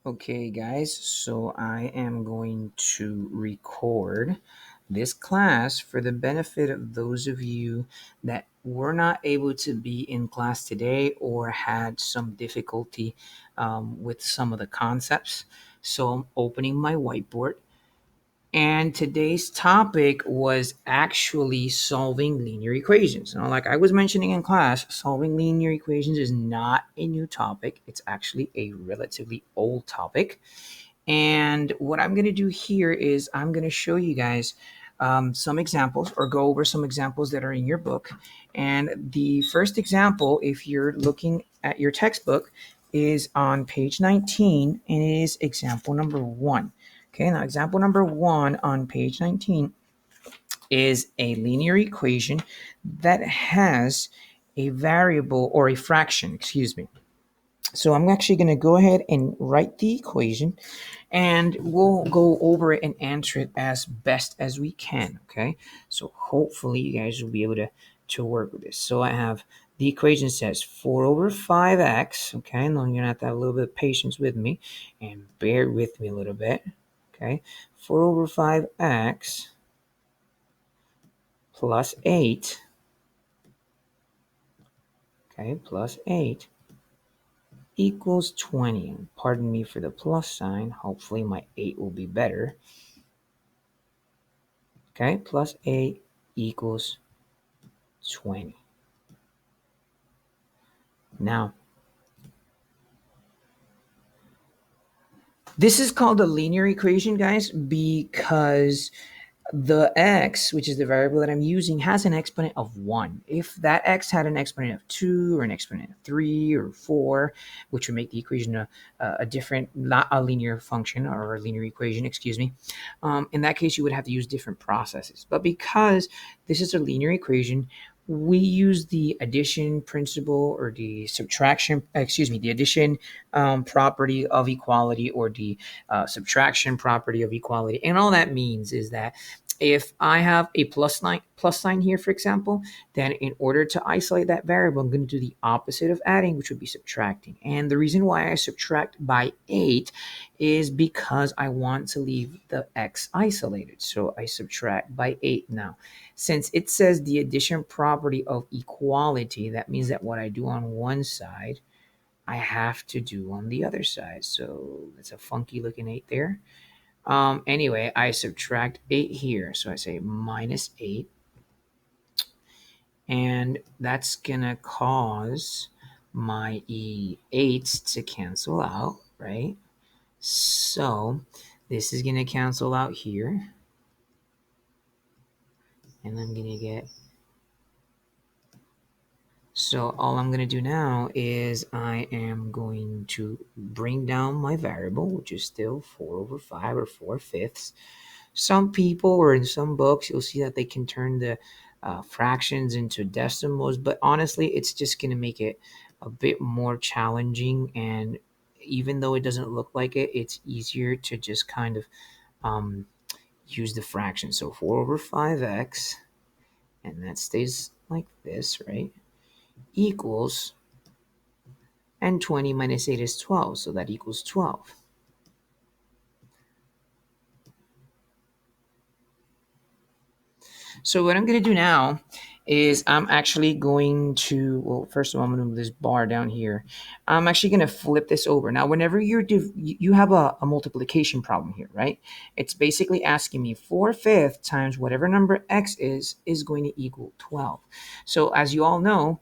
Okay, guys, so I am going to record this class for the benefit of those of you that were not able to be in class today or had some difficulty with some of the concepts. So I'm opening my whiteboard. And today's topic was actually solving linear equations. Now, like I was mentioning in class, solving linear equations is not a new topic. It's actually a relatively old topic. And what I'm going to do here is I'm going to show you guys some examples or go over some examples that are in your book. And the first example, if you're looking at your textbook, is on page 19 and it is example number 1. Okay, now example number 1 on page 19 is a linear equation that has a variable or a fraction, excuse me. So I'm actually going to go ahead and write the equation and we'll go over it and answer it as best as we can. Okay, so hopefully you guys will be able to work with this. So I have the equation says 4 over 5x. Okay, and then you're gonna have to have a little bit of patience with me and bear with me a little bit. Okay, 4 over 5x plus 8. Okay, plus 8 equals 20. And pardon me for the plus sign. Hopefully my 8 will be better. Okay, plus 8 equals 20. Now, this is called a linear equation, guys, because the x, which is the variable that I'm using, has an exponent of 1. If that x had an exponent of 2 or an exponent of 3 or 4, which would make the equation a different, not a linear function or a linear equation, excuse me, in that case, you would have to use different processes. But because this is a linear equation, we use the addition principle or the subtraction, excuse me, the addition property of equality or the subtraction property of equality. And all that means is that if I have a plus sign here, for example, then in order to isolate that variable, I'm going to do the opposite of adding, which would be subtracting. And the reason why I subtract by 8 is because I want to leave the x isolated. So I subtract by 8 now. Since it says the addition property of equality, that means that what I do on one side, I have to do on the other side. So that's a funky looking 8 there. Anyway, I subtract 8 here. So I say minus 8. And that's going to cause my 8's to cancel out, right? So this is going to cancel out here. And I'm going to get... So all I'm going to do now is I am going to bring down my variable, which is still 4 over 5 or 4/5. Some people or in some books, you'll see that they can turn the fractions into decimals, but honestly, it's just going to make it a bit more challenging. And even though it doesn't look like it, it's easier to just kind of use the fraction. So 4 over 5x, and that stays like this, right? Equals, and 20 minus 8 is 12, so that equals 12. So what I'm going to do now is I'm actually going to, well, first of all, I'm going to move this bar down here. I'm actually going to flip this over. Now, whenever you have a multiplication problem here, right? It's basically asking me 4/5 times whatever number x is going to equal 12. So as you all know,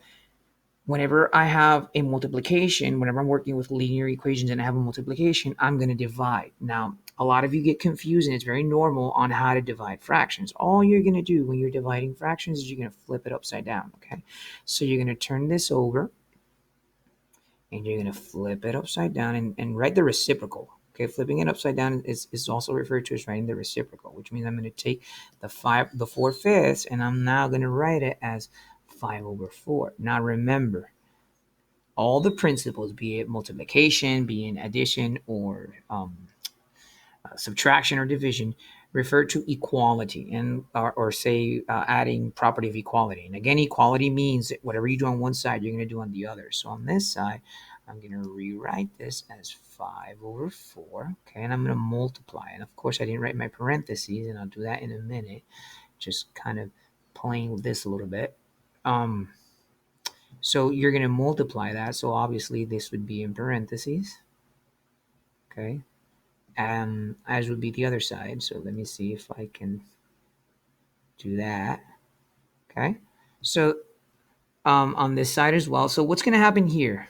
whenever I have a multiplication, whenever I'm working with linear equations and I have a multiplication, I'm going to divide. Now, a lot of you get confused, and it's very normal on how to divide fractions. All you're going to do when you're dividing fractions is you're going to flip it upside down, okay? So you're going to turn this over, and you're going to flip it upside down and write the reciprocal. Okay, flipping it upside down is also referred to as writing the reciprocal, which means I'm going to take the 4/5, and I'm now going to write it as 5 over 4. Now remember, all the principles, be it multiplication, be it addition, or subtraction or division, refer to equality and or say adding property of equality. And again, equality means that whatever you do on one side, you're going to do on the other. So on this side, I'm going to rewrite this as 5 over 4. Okay, and I'm going to multiply. And of course, I didn't write my parentheses, and I'll do that in a minute. Just kind of playing with this a little bit. So you're going to multiply that. So obviously, this would be in parentheses. Okay, as would be the other side. So let me see if I can do that. Okay, so on this side as well. So what's going to happen here?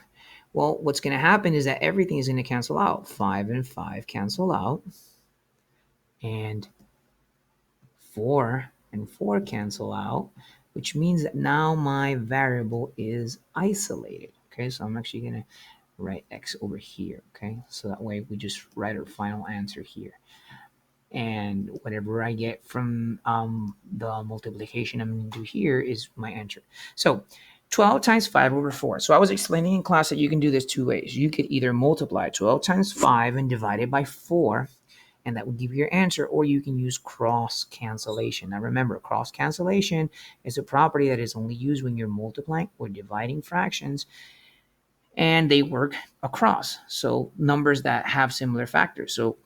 Well, what's going to happen is that everything is going to cancel out. 5 and 5 cancel out. And 4 and 4 cancel out, which means that now my variable is isolated. Okay, so I'm actually going to write x over here. Okay, so that way we just write our final answer here. And whatever I get from the multiplication I'm going to do here is my answer. So 12 times 5 over 4. So I was explaining in class that you can do this two ways. You could either multiply 12 times 5 and divide it by 4, and that would give you your answer, or you can use cross cancellation. Now remember, cross cancellation is a property that is only used when you're multiplying or dividing fractions and they work across. So numbers that have similar factors. So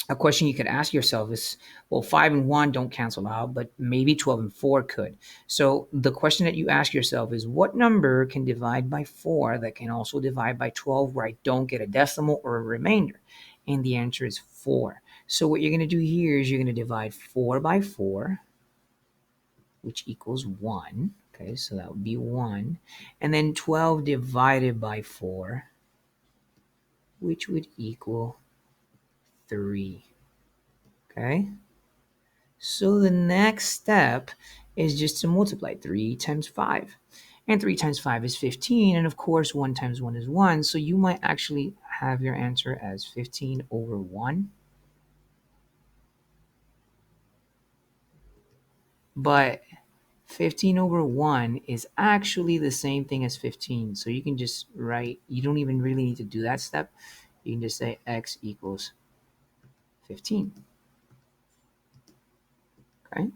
a question you could ask yourself is, well, 5 and 1 don't cancel out, but maybe 12 and 4 could. So the question that you ask yourself is, what number can divide by 4 that can also divide by 12 where I don't get a decimal or a remainder? And the answer is 4. So what you're going to do here is you're going to divide 4 by 4, which equals 1. Okay, so that would be 1. And then 12 divided by 4, which would equal 3. Okay, so the next step is just to multiply 3 times 5. And 3 times 5 is 15. And of course, 1 times 1 is 1. So you might actually have your answer as 15 over 1. But 15 over 1 is actually the same thing as 15. So you can just write, you don't even really need to do that step. You can just say x equals 15. Okay?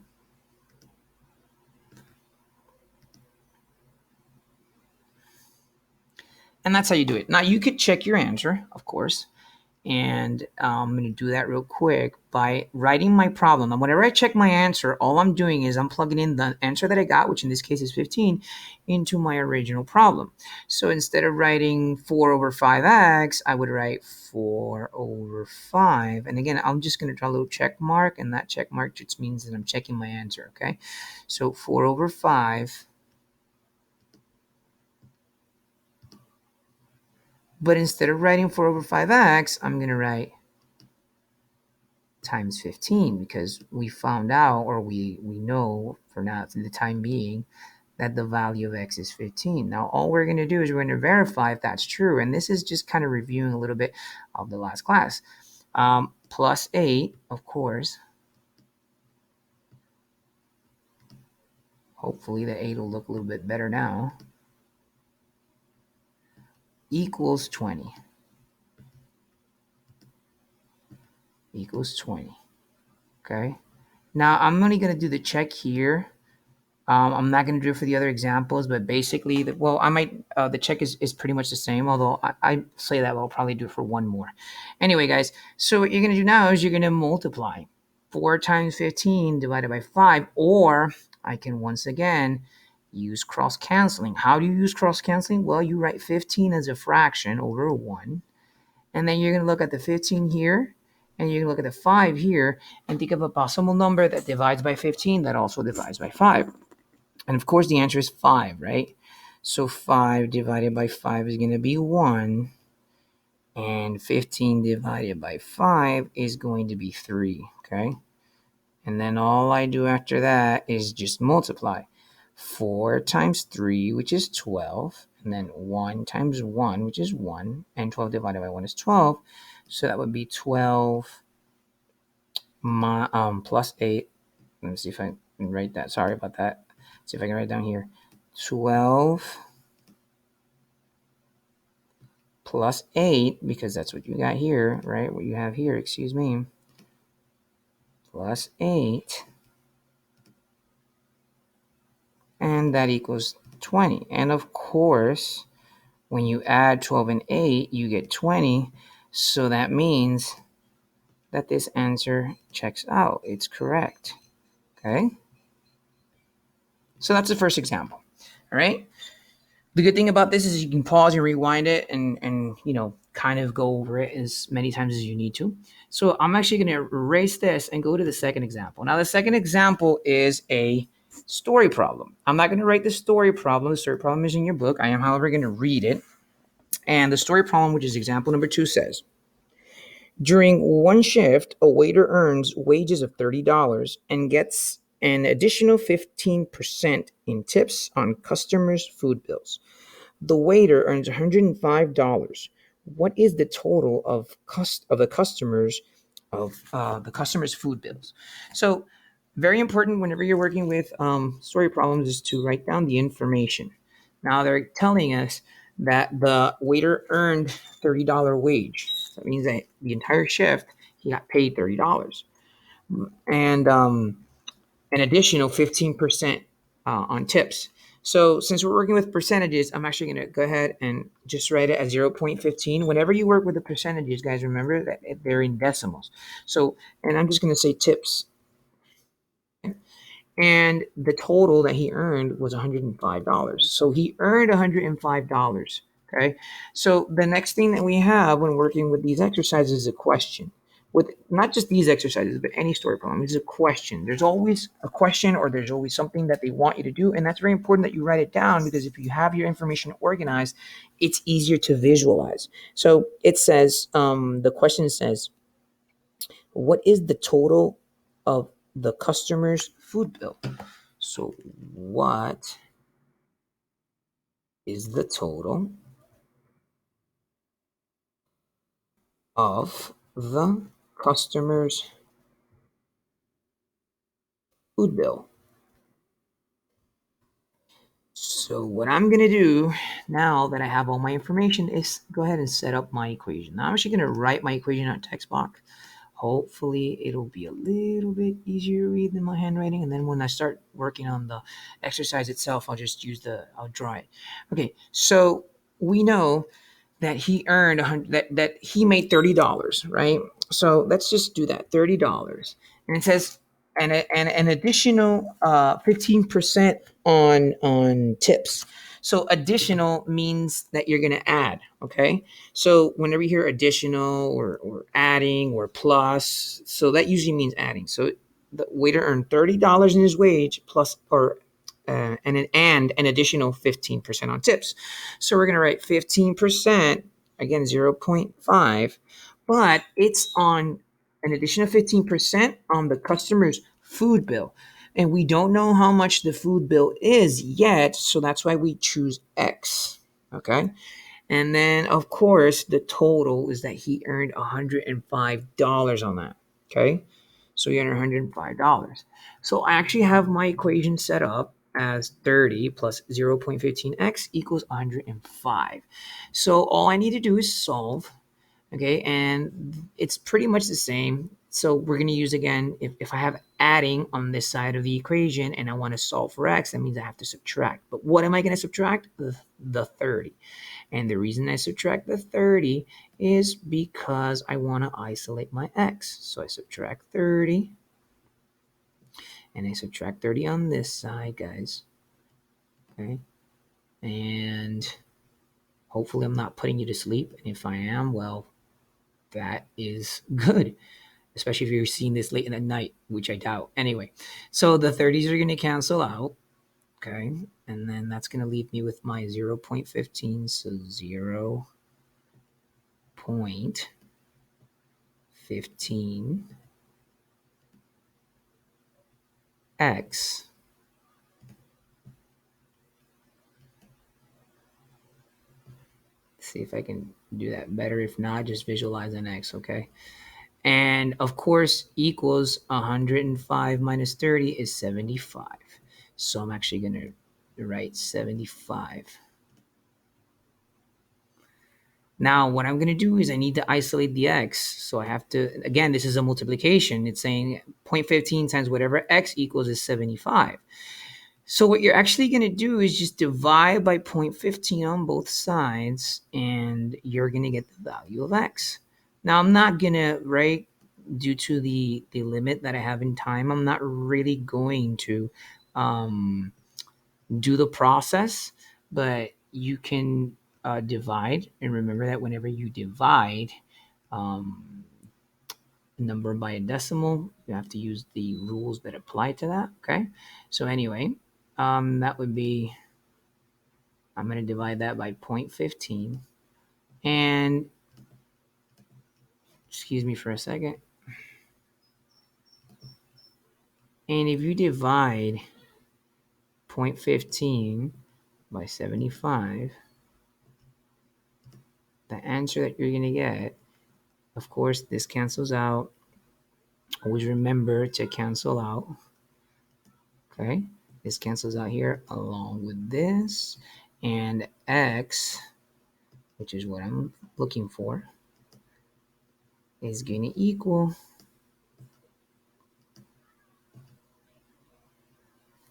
And that's how you do it. Now you could check your answer, of course. And I'm going to do that real quick by writing my problem. And whenever I check my answer, all I'm doing is I'm plugging in the answer that I got, which in this case is 15, into my original problem. So instead of writing 4 over 5x, I would write 4 over 5. And again, I'm just going to draw a little check mark, and that check mark just means that I'm checking my answer, okay? So 4 over 5. But instead of writing 4 over 5x, I'm going to write times 15, because we found out, or we know for now, for the time being, that the value of x is 15. Now all we're going to do is we're going to verify if that's true, and this is just kind of reviewing a little bit of the last class. Plus 8, of course. Hopefully the 8 will look a little bit better now. Equals 20. Equals 20. Okay. Now I'm only going to do the check here. I'm not going to do it for the other examples, but basically, the check is pretty much the same, although I say that I'll probably do it for one more. Anyway, guys, so what you're going to do now is you're going to multiply 4 times 15 divided by 5, or I can once again use cross-canceling. How do you use cross-canceling? Well, you write 15 as a fraction over 1, and then you're going to look at the 15 here, and you're going to look at the 5 here, and think of a possible number that divides by 15 that also divides by 5. And of course, the answer is 5, right? So 5 divided by 5 is going to be 1. And 15 divided by 5 is going to be 3, okay? And then all I do after that is just multiply. 4 times 3, which is 12. And then 1 times 1, which is 1. And 12 divided by 1 is 12. So that would be 12 plus 8. Let me see if I can write that. Sorry about that. See if I can write down here. 12 plus 8, because that's what you got here, right? What you have here, excuse me. Plus 8. And that equals 20. And of course, When you add 12 and 8, you get 20. So that means that this answer checks out. It's correct. Okay? So that's the first example. All right? The good thing about this is you can pause and rewind it and kind of go over it as many times as you need to. So I'm actually going to erase this and go to the second example. Now the second example is a story problem. I'm not going to write the story problem. The story problem is in your book. I am, however, going to read it. And the story problem, which is example number 2, says, during one shift, a waiter earns wages of $30 and gets an additional 15% in tips on customers' food bills. The waiter earns $105. What is the total of the customer's food bills? So, very important whenever you're working with story problems is to write down the information. Now they're telling us that the waiter earned $30 wage. That means that the entire shift he got paid $30, and an additional 15% on tips. So since we're working with percentages, I'm actually going to go ahead and just write it at 0.15. Whenever you work with the percentages, guys, remember that they're in decimals. So, and I'm just going to say tips. And the total that he earned was $105. So he earned $105. Okay. So the next thing that we have when working with these exercises is a question. With not just these exercises, but any story problem, it's a question. There's always a question or there's always something that they want you to do. And that's very important that you write it down, because if you have your information organized, it's easier to visualize. So it says, the question says, what is the total of the customer's food bill? So what is the total of the customer's food bill? So what I'm going to do now that I have all my information is go ahead and set up my equation. Now I'm actually going to write my equation on text box. Hopefully it'll be a little bit easier to read than my handwriting. And then when I start working on the exercise itself, I'll draw it. Okay, so we know that he earned that he made $30, right? So let's just do that, $30, and it says and an additional 15% on tips. So additional means that you're going to add. Okay, so whenever you hear additional or adding or plus, so that usually means adding. So the waiter earned $30 in his wage plus or and an additional 15% on tips. So we're going to write 15%, again 0.5, but it's on an additional 15% on the customer's food bill. And we don't know how much the food bill is yet, so that's why we choose X. Okay. And then, of course, the total is that he earned $105 on that. Okay. So he earned $105. So I actually have my equation set up as 30 plus 0.15x equals 105. So all I need to do is solve. Okay. And it's pretty much the same. So we're going to use, again, if I have adding on this side of the equation and I want to solve for x, that means I have to subtract. But what am I going to subtract? The 30. And the reason I subtract the 30 is because I want to isolate my x. So I subtract 30. And I subtract 30 on this side, guys. Okay. And hopefully I'm not putting you to sleep. And if I am, well, that is good. Especially if you're seeing this late in the night, which I doubt. Anyway, so the 30s are going to cancel out. Okay. And then that's going to leave me with my 0.15. So 0.15 x see if I can do that better. If not, just visualize an x, okay? And of course, equals 105 minus 30 is 75. So I'm actually going to write 75. Now, what I'm going to do is I need to isolate the x. So I have to, again, this is a multiplication. It's saying 0.15 times whatever x equals is 75. So what you're actually going to do is just divide by 0.15 on both sides, and you're going to get the value of x. Now I'm not going to, right, due to the limit that I have in time, I'm not really going to do the process, but you can divide. And remember that whenever you divide um, number by a decimal, you have to use the rules that apply to that. Okay. So anyway, that would be, I'm going to divide that by 0.15. And excuse me for a second. And if you divide 0.15 by 75, the answer that you're going to get, of course, this cancels out. Always remember to cancel out. Okay. This cancels out here along with this. And x, which is what I'm looking for, is going to equal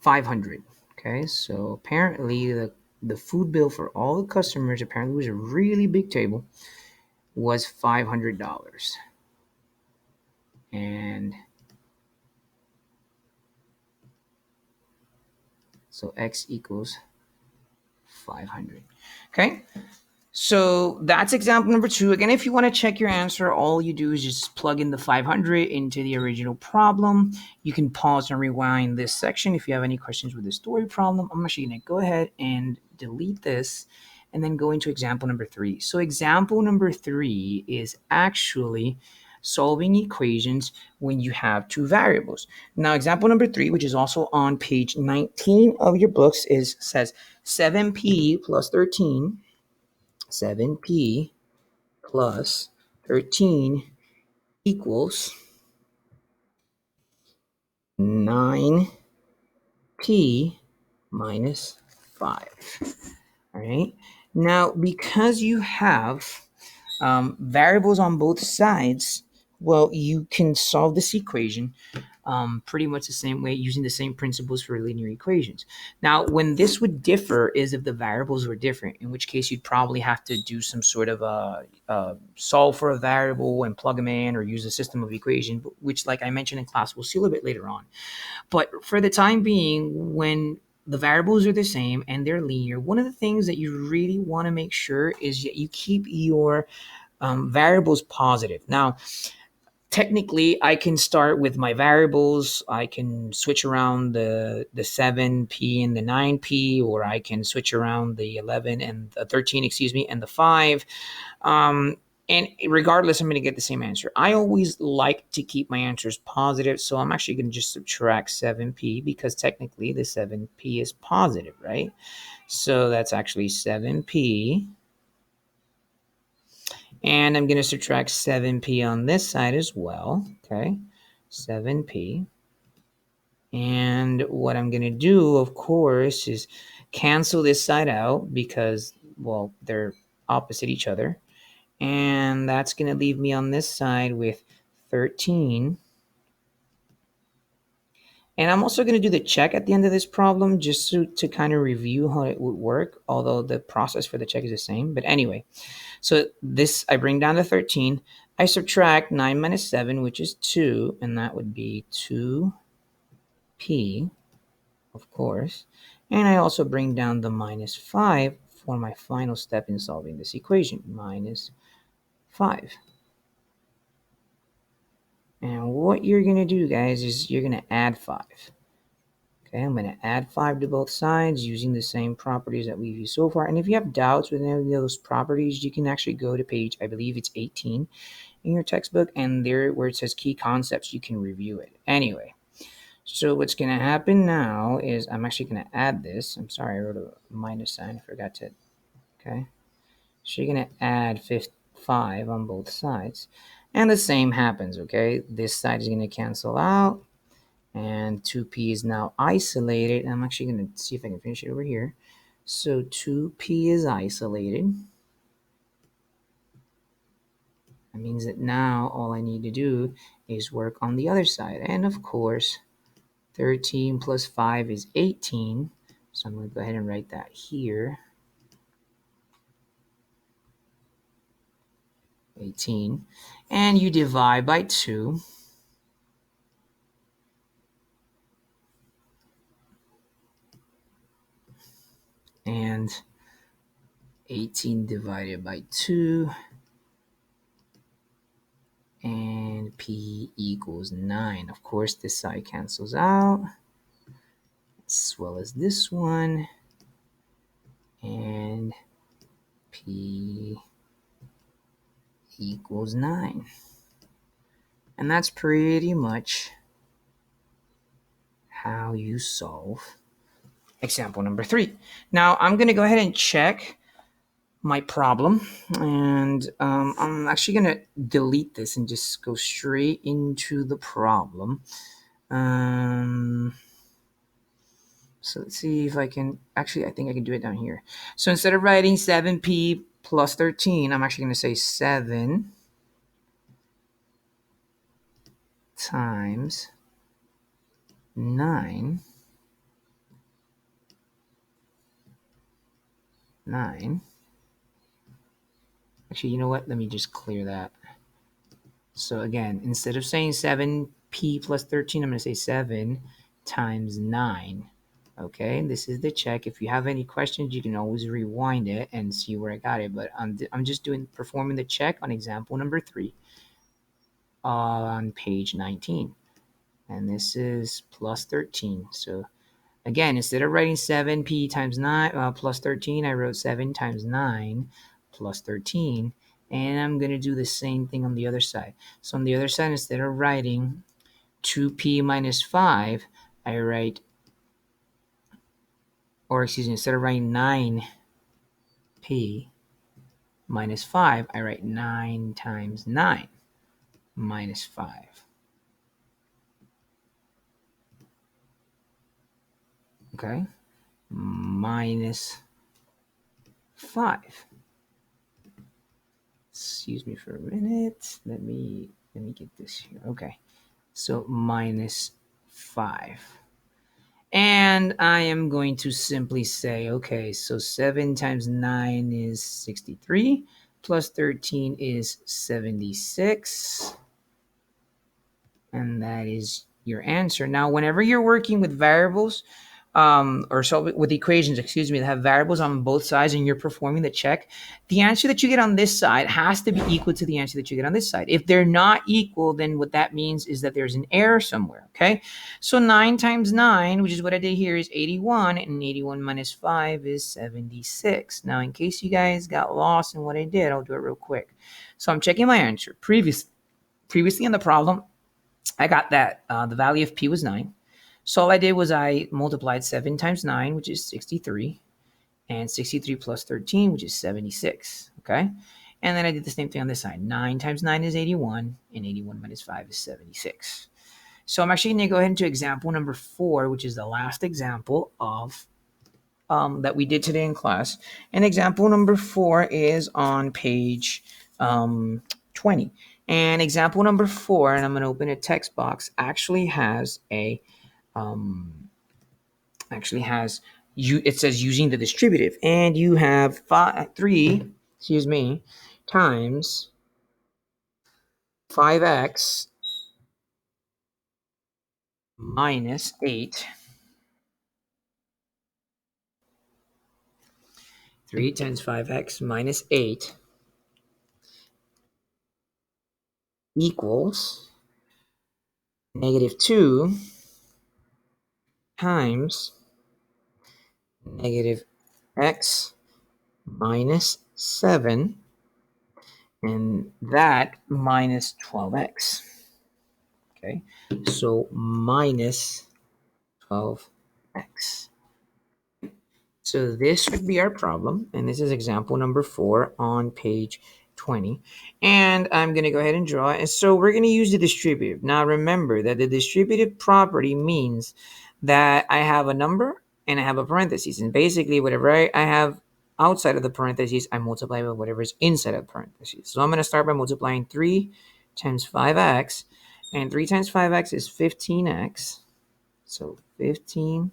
500. Okay, so apparently the food bill for all the customers, apparently was a really big table, was $500. And so x equals 500. Okay, so that's example number 2. Again, if you want to check your answer, all you do is just plug in the 500 into the original problem. You can pause and rewind this section if you have any questions with the story problem. I'm actually going to go ahead and delete this and then go into example number 3. So example number 3 is actually solving equations when you have two variables. Now, example number 3, which is also on page 19 of your books, says 7p plus 13, 7p plus 13 equals 9p minus 5. All right. Now, because you have variables on both sides, well, you can solve this equation pretty much the same way, using the same principles for linear equations. Now, when this would differ is if the variables were different, in which case you'd probably have to do some sort of solve for a variable and plug them in, or use a system of equation, which, like I mentioned in class, we'll see a little bit later on. But for the time being, when the variables are the same and they're linear, one of the things that you really want to make sure is that you keep your variables positive. Now, technically, I can start with my variables. I can switch around the 7p and the 9p, or I can switch around the 11 and the 13, excuse me, and the 5. Um, and regardless, I'm going to get the same answer. I always like to keep my answers positive, so I'm actually going to just subtract 7p, because technically the 7p is positive, right? So that's actually 7p. And I'm going to subtract 7p on this side as well. Okay, 7p. And what I'm going to do, of course, is cancel this side out, because, well, they're opposite each other. And that's going to leave me on this side with 13. And I'm also going to do the check at the end of this problem, just to kind of review how it would work, although the process for the check is the same. But anyway, so this, I bring down to 13. I subtract 9 minus 7, which is 2, and that would be 2p, of course. And I also bring down the minus 5 for my final step in solving this equation, minus 5. And what you're going to do, guys, is you're going to add 5. Okay, I'm going to add 5 to both sides using the same properties that we've used so far. And if you have doubts with any of those properties, you can actually go to page, I believe it's 18 in your textbook, and there where it says key concepts, you can review it. Anyway, so what's going to happen now is I'm actually going to add this. I'm sorry, I wrote a minus sign. I forgot to. Okay, so you're going to add 5 on both sides. And the same happens, okay? This side is going to cancel out, and 2p is now isolated. I'm actually going to see if I can finish it over here. So 2p is isolated. That means that now all I need to do is work on the other side. And of course, 13 plus 5 is 18. So I'm going to go ahead and write that here. 18. And you divide by 2. And 18 divided by 2. And P equals 9. Of course, this side cancels out, as well as this one. And P equals 9. And that's pretty much how you solve example number 3. Now, I'm going to go ahead and check my problem, and I'm actually going to delete this and just go straight into the problem. So let's see if I can, actually I think I can do it down here. So instead of writing 7p plus 13, I'm actually going to say 7 times 9 Actually, you know what? Let me just clear that. So again, instead of saying 7p plus 13, I'm going to say 7 times 9. Okay, this is the check. If you have any questions, you can always rewind it and see where I got it. But I'm just performing the check on example number 3 on page 19. And this is plus 13. So again, instead of writing 7p times 9 plus 13, I wrote 7 times 9 plus 13. And I'm going to do the same thing on the other side. So on the other side, instead of writing 2p minus 5, I write, or excuse me, instead of writing 9p minus 5, I write 9 times 9 minus 5. Okay, minus 5. Excuse me for a minute. Let me get this here. Okay, so minus 5. And I am going to simply say, okay, so 7 times 9 is 63, plus 13 is 76. And that is your answer. Now, whenever you're working with variables, or so with equations, excuse me, that have variables on both sides and you're performing the check, the answer that you get on this side has to be equal to the answer that you get on this side. If they're not equal, then what that means is that there's an error somewhere, okay? So 9 times 9, which is what I did here, is 81, and 81 minus 5 is 76. Now, in case you guys got lost in what I did, I'll do it real quick. So I'm checking my answer. Previously in the problem, I got that the value of P was 9. So all I did was I multiplied 7 times 9, which is 63, and 63 plus 13, which is 76, okay? And then I did the same thing on this side. 9 times 9 is 81, and 81 minus 5 is 76. So I'm actually going to go ahead into example number 4, which is the last example of that we did today in class. And example number 4 is on page 20. And example number 4, and I'm going to open a text box, actually has a it says using the distributive, and you have 3 times 5x minus 8. 3 times 5x minus 8 equals negative 2 times negative x minus 7, and that minus 12x. Okay, so minus 12x. So this would be our problem, and this is example number 4 on page 20. And I'm going to go ahead and draw it. And so we're going to use the distributive. Now remember that the distributive property means that I have a number and I have a parentheses. And basically whatever I have outside of the parentheses, I multiply by whatever is inside of the parentheses. So I'm going to start by multiplying 3 times 5x. And 3 times 5x is 15x. So 15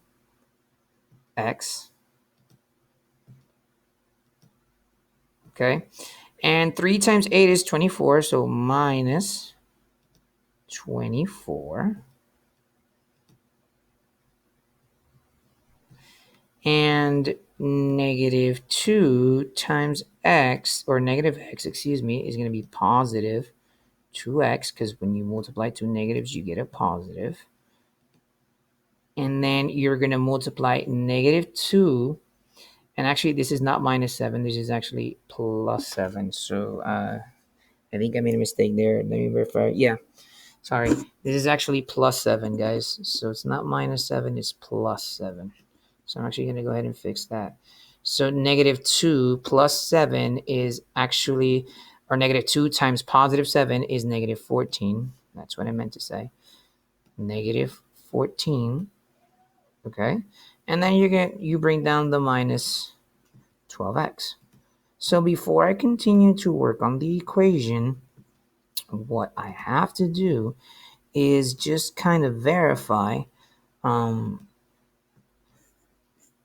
x. Okay. And 3 times 8 is 24, so minus 24. And negative 2 times x, or negative x, excuse me, is going to be positive 2x, because when you multiply two negatives, you get a positive. And then you're going to multiply negative 2. And actually, this is not minus 7. This is actually plus 7. So I think I made a mistake there. Let me verify. Yeah, sorry. This is actually plus 7, guys. So it's not minus 7. It's plus 7. So I'm actually going to go ahead and fix that. So negative 2 plus 7 is actually, or negative 2 times positive 7 is negative 14. That's what I meant to say. Negative 14. Okay. And then you bring down the minus 12x. So before I continue to work on the equation, what I have to do is just kind of verify. I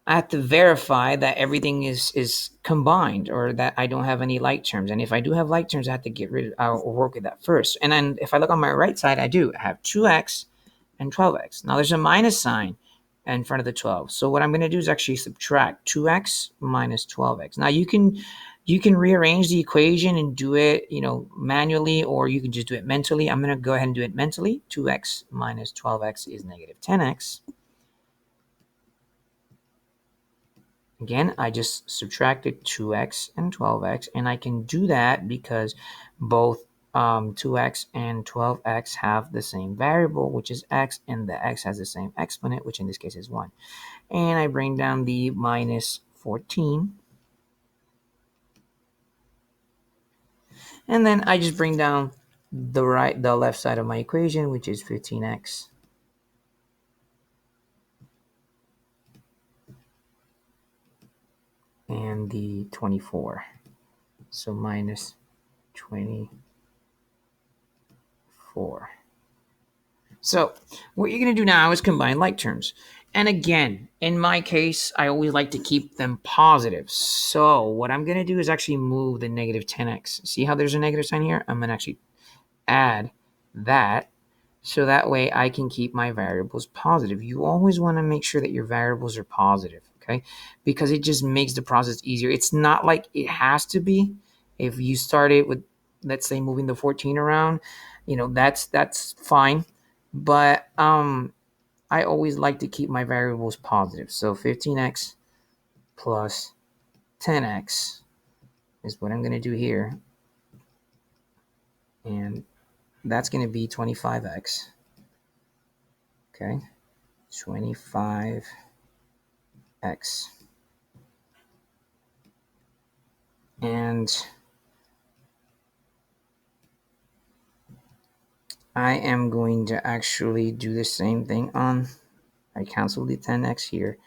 have to verify that everything is combined, or that I don't have any like terms. And if I do have like terms, I have to get rid of, or work with that first. And then if I look on my right side, I have 2x and 12x. Now there's a minus sign in front of the 12. So what I'm going to do is actually subtract 2x minus 12x. Now you can rearrange the equation and do it, manually, or you can just do it mentally. I'm going to go ahead and do it mentally. 2x minus 12x is negative 10x. Again, I just subtracted 2x and 12x, and I can do that because both 2x and 12x have the same variable, which is x, and the x has the same exponent, which in this case is 1. And I bring down the minus 14. And then I just bring down the left side of my equation, which is 15x. And the 24. So minus 24. So what you're going to do now is combine like terms. And again, in my case, I always like to keep them positive. So what I'm going to do is actually move the negative 10x. See how there's a negative sign here? I'm going to actually add that, so that way I can keep my variables positive. You always want to make sure that your variables are positive, okay? Because it just makes the process easier. It's not like it has to be. If you started with, let's say, moving the 14 around, that's fine. But I always like to keep my variables positive. So 15x plus 10x is what I'm going to do here. And that's going to be 25x. Okay, 25x. And I am going to actually do the same thing on, I cancel the 10x here.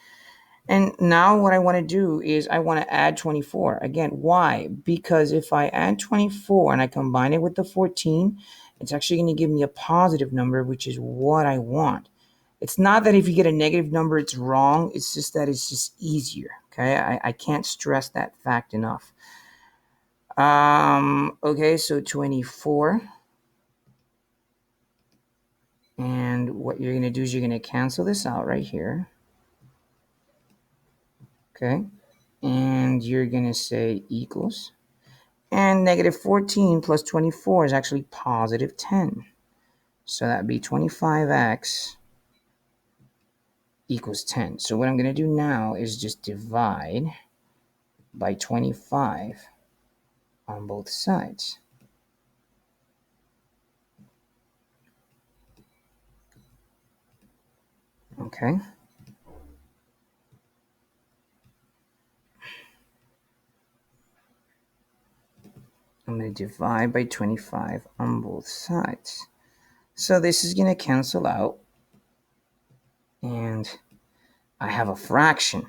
And now what I want to do is I want to add 24. Again, why? Because if I add 24 and I combine it with the 14, it's actually going to give me a positive number, which is what I want. It's not that if you get a negative number, it's wrong. It's just that it's just easier. Okay, I can't stress that fact enough. Okay, so 24. And what you're going to do is you're going to cancel this out right here. Okay, and you're going to say equals. And negative 14 plus 24 is actually positive 10. So that'd be 25x equals 10. So what I'm going to do now is just divide by 25 on both sides. Okay. I'm going to divide by 25 on both sides. So this is going to cancel out. And I have a fraction.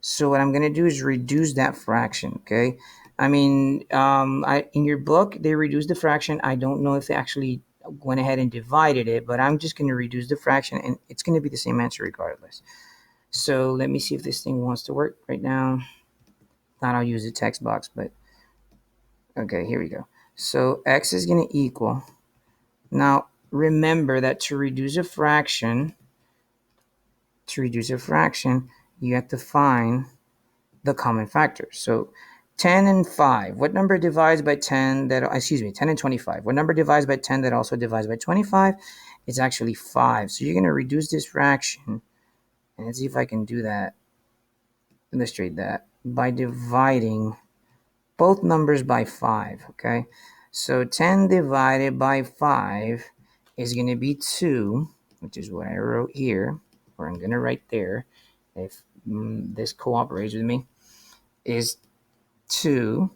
So what I'm going to do is reduce that fraction, okay? I mean, in your book, they reduced the fraction. I don't know if they actually went ahead and divided it, but I'm just going to reduce the fraction, and it's going to be the same answer regardless. So let me see if this thing wants to work right now. Thought I'll use the text box, but okay, here we go. So x is going to equal. Now remember that to reduce a fraction, you have to find the common factor. So 10 and 5. What number divides by 10 that, 10 and 25. What number divides by 10 that also divides by 25? It's actually 5. So you're going to reduce this fraction. And let's see if I can do that, illustrate that, by dividing both numbers by 5, okay? So 10 divided by 5 is going to be 2, which is what I wrote here, or I'm going to write there, if this cooperates with me, is 2.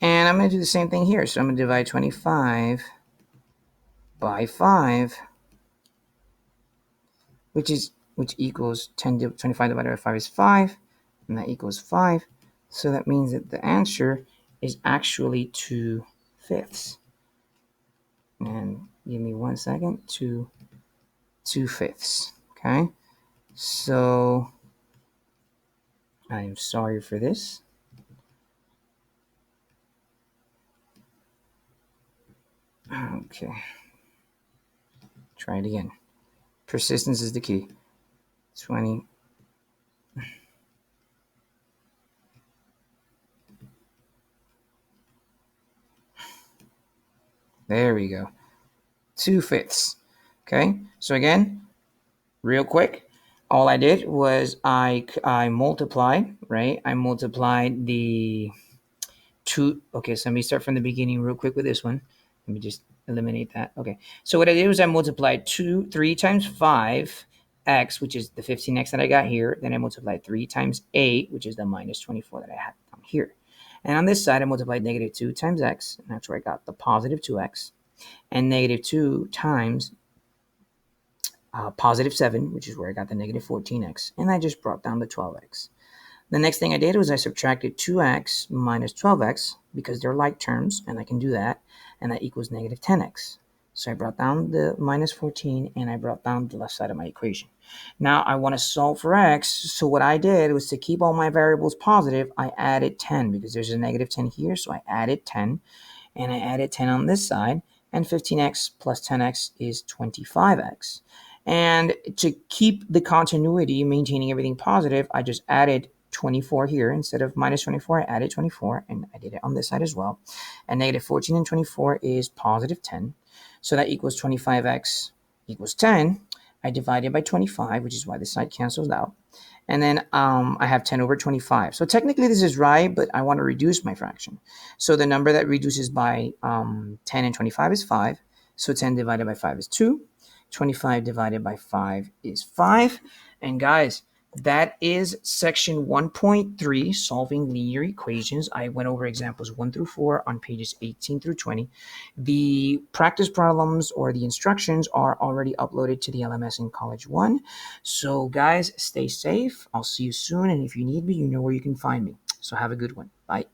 And I'm going to do the same thing here. So I'm going to divide 25 by 5, which equals 25 divided by 5 is 5, and that equals 5. So that means that the answer is actually 2/5. And give me 1 second, 2/5. Okay, so I'm sorry for this. Okay, try it again. Persistence is the key. 20. There we go. 2/5. Okay, so again, real quick, all I did was I multiplied, right? I multiplied the 2. Okay, so let me start from the beginning real quick with this one. Let me just eliminate that. Okay, so what I did was I multiplied 3 times 5x, which is the 15x that I got here. Then I multiplied 3 times 8, which is the minus 24 that I had down here. And on this side, I multiplied negative 2 times x, and that's where I got the positive 2x, and negative 2 times positive 7, which is where I got the negative 14x, and I just brought down the 12x. The next thing I did was I subtracted 2x minus 12x because they're like terms, and I can do that, and that equals negative 10x. So I brought down the minus 14, and I brought down the left side of my equation. Now I want to solve for x, so what I did was to keep all my variables positive, I added 10 because there's a negative 10 here, so I added 10, and I added 10 on this side, and 15x plus 10x is 25x. And to keep the continuity, maintaining everything positive, I just added 24 here. Instead of minus 24, I added 24, and I did it on this side as well. And negative 14 and 24 is positive 10. So that equals 25x equals 10. I divided by 25, which is why this side cancels out. And then I have 10 over 25. So technically this is right, but I want to reduce my fraction. So the number that reduces by 10 and 25 is 5. So 10 divided by 5 is 2. 25 divided by 5 is 5. And guys, that is section 1.3, solving linear equations. I went over examples 1 through 4 on pages 18 through 20. The practice problems or the instructions are already uploaded to the LMS in College 1. So guys, stay safe. I'll see you soon. And if you need me, you know where you can find me. So have a good one. Bye.